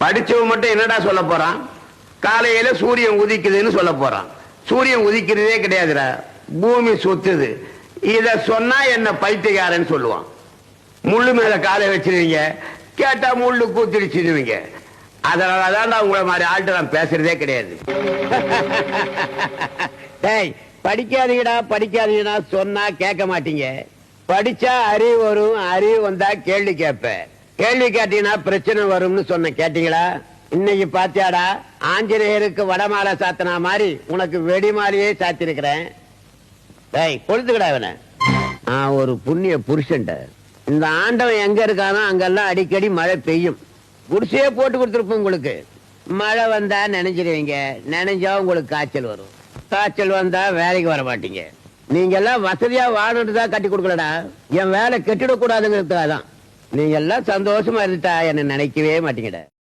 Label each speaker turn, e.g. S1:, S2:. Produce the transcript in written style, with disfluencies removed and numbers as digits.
S1: படிச்சவன் மட்டும் என்னடா சொல்ல போறான்? காலையில சூரியன் உதிக்குதுன்னு சொல்ல போறான். சூரியன் உதிக்கிறதே கிடையாதுடா, பூமி சுத்துது. இத சொன்னா என்ன பைத்தியக்காரன்னு சொல்லுவான். முள்ளு மேல காலை வச்சிருவீங்க, கேட்டா முள்ளு கூத்திடுச்சிருவீங்க. அதனாலதான் உங்களை மாதிரி ஆள்கிட்ட நான் பேசுறதே கிடையாது. டேய், படிக்காதீங்கடா படிக்காதீங்கடா சொன்னா கேட்க மாட்டீங்க. படிச்சா அறிவு வரும், அறிவு வந்தா கேள்வி கேட்ப. கேள்வி கேட்டீங்கன்னா பிரச்சனை வரும்னு சொன்ன, கேட்டீங்களா? இன்னைக்கு பாத்தியாடா, ஆஞ்சநேயருக்கு வடமாலை சாத்தினா மாதிரி உனக்கு வெடிமாலையே சாத்திருக்கிறேன். டேய், கொளுத்துக்கடா இவனை. நான் ஒரு புண்ணிய புருஷன்ட. இந்த ஆண்டவன் எங்க இருக்கானோ அங்கெல்லாம் அடிக்கடி மழை பெய்யும். குடிசையே போட்டு கொடுத்துருப்போம் உங்களுக்கு. மழை வந்தா நினைச்சிருவீங்க, நினைஞ்சா உங்களுக்கு காய்ச்சல் வரும். காய்ச்சல் வந்தா வேலைக்கு வர மாட்டீங்க. நீங்க எல்லாம் வசதியா வாழணுதான் கட்டி கொடுக்கலடா, என் வேலை கெட்டிடக்கூடாதுங்கிறதுக்காக தான். நீங்க எல்லாம் சந்தோஷமா இருந்துட்டா என்ன நினைக்கவே மாட்டீங்கடா.